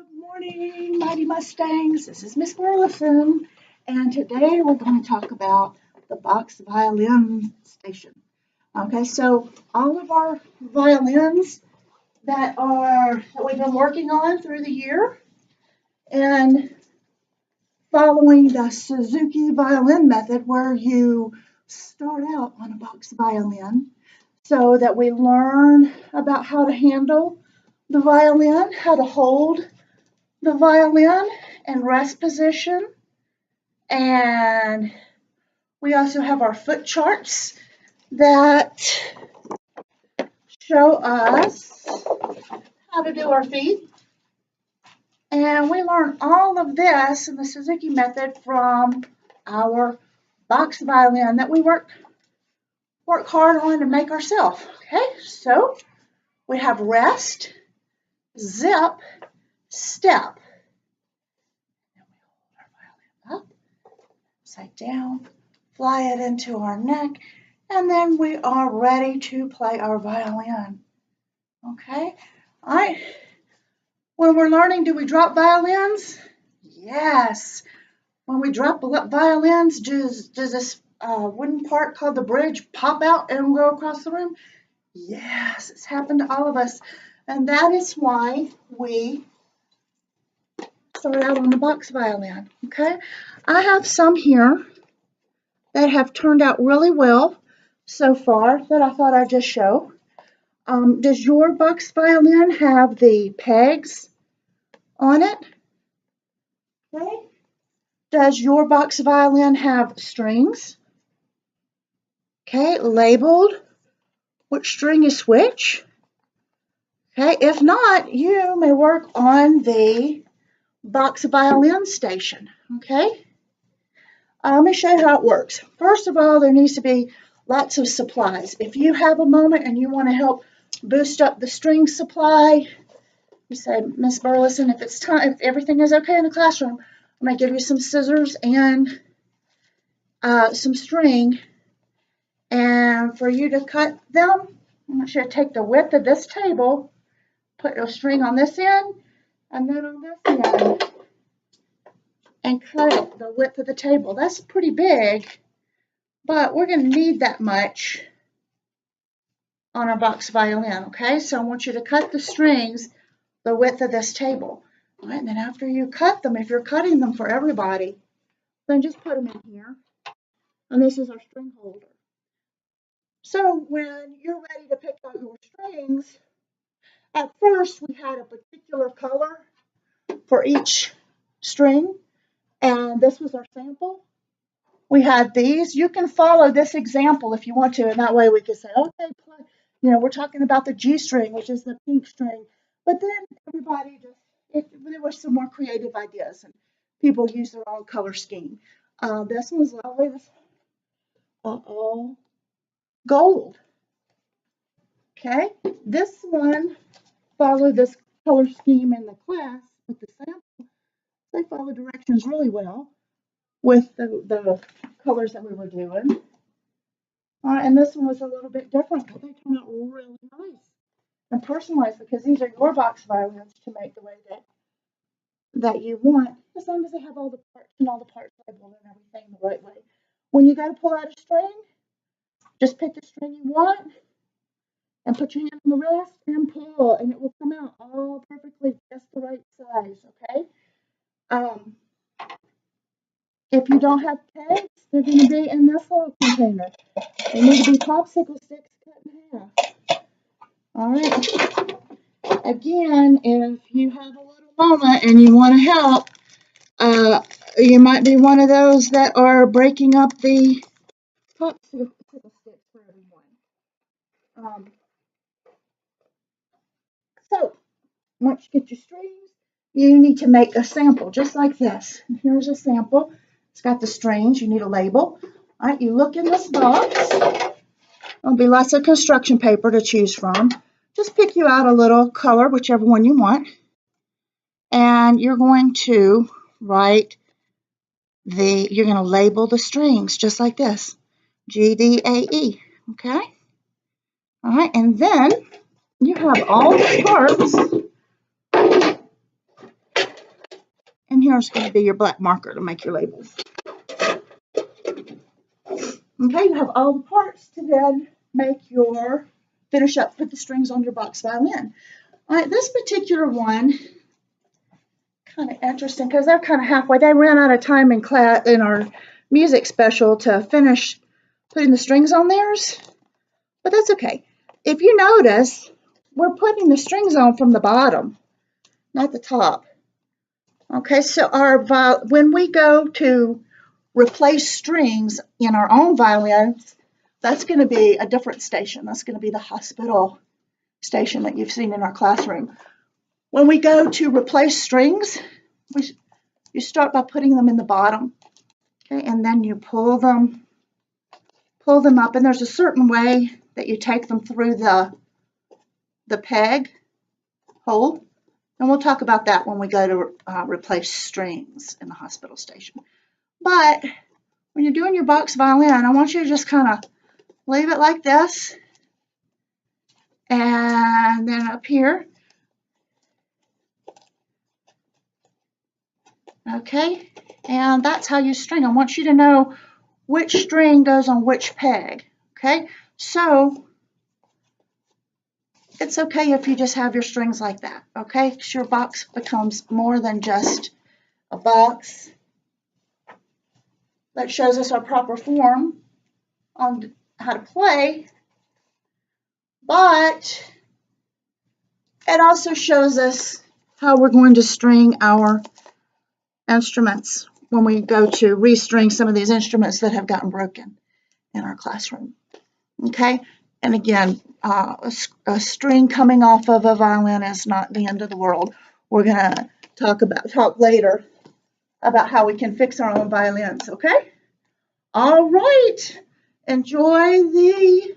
Good morning, Mighty Mustangs. This is Miss Burleson, and today we're going to talk about the box violin station. Okay, so all of our violins that we've been working on through the year and following the Suzuki violin method, where you start out on a box violin so that we learn about how to handle the violin, how to hold the violin and rest position, and we also have our foot charts that show us how to do our feet, and we learn all of this in the Suzuki method from our box violin that we work hard on to make ourselves. Okay, so we have rest, zip, step. Up, upside down, fly it into our neck, and then we are ready to play our violin. Okay? All right. When we're learning, do we drop violins? Yes. When we drop violins, does this wooden part called the bridge pop out and go across the room? Yes, it's happened to all of us. And that is why we start out on the box violin. Okay? I have some here that have turned out really well so far that I thought I'd just show. Does your box violin have the pegs on it? Okay. Does your box violin have strings? Okay, labeled which string is which? Okay, if not, you may work on the box violin station. Okay. Let me show you how it works. First of all, there needs to be lots of supplies. If you have a moment and you want to help boost up the string supply, you say, Miss Burleson, if everything is okay in the classroom, I'm going to give you some scissors and some string. And for you to cut them, I want you to take the width of this table, put your string on this end, and then on this end, and cut it the width of the table. That's pretty big, but we're going to need that much on our box violin, okay? So I want you to cut the strings the width of this table. All right, and then after you cut them, if you're cutting them for everybody, then just put them in here. And this is our string holder. So when you're ready to pick out your strings, at first we had a particular color for each string, and this was our sample. We had these. You can follow this example if you want to, and that way we can say, okay, we're talking about the G string, which is the pink string. But then everybody there were some more creative ideas, and people use their own color scheme. This one's always all gold. Okay, this one followed this color scheme in the class with the sample. They follow directions really well with the colors that we were doing. And this one was a little bit different, but they turned out really nice and personalized, because these are your box violins to make the way that you want, as long as they have all the parts labeled and everything the right way. When you got to pull out a string, just pick the string you want and put your hand on the wrist and pull, and it will come out all perfectly just the right size, okay? If you don't have pegs, they're going to be in this little container. They need to be popsicle sticks cut in half. All right. Again, if you have a little moment and you want to help, you might be one of those that are breaking up the popsicle sticks for everyone. So, once you get your strings, you need to make a sample just like this. And here's a sample. It's got the strings. You need a label. All right, you look in this box. There'll be lots of construction paper to choose from. Just pick you out a little color, whichever one you want. And you're going to you're going to label the strings just like this. G, D, A, E. Okay? All right, and then you have all the parts And here's going to be your black marker to make your labels. Okay, you have all the parts to then finish up, put the strings on your box violin. All right, this particular one, kind of interesting because they're kind of halfway. They ran out of time in class in our music special to finish putting the strings on theirs, but that's okay. If you notice, we're putting the strings on from the bottom, not the top. Okay, so when we go to replace strings in our own violins, that's going to be a different station. That's going to be the hospital station that you've seen in our classroom. When we go to replace strings, you start by putting them in the bottom, okay, and then you pull them up, and there's a certain way that you take them through the peg hole, and we'll talk about that when we go to replace strings in the hospital station. But when you're doing your box violin, I want you to just kind of leave it like this, and then up here, okay, and that's how you string. I want you to know which string goes on which peg, okay? So it's okay if you just have your strings like that, okay? Because your box becomes more than just a box that shows us our proper form on how to play, but it also shows us how we're going to string our instruments when we go to restring some of these instruments that have gotten broken in our classroom, okay? And again, a string coming off of a violin is not the end of the world. We're going to talk later about how we can fix our own violins, okay? All right. Enjoy the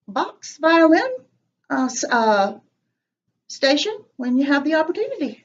box violin station when you have the opportunity.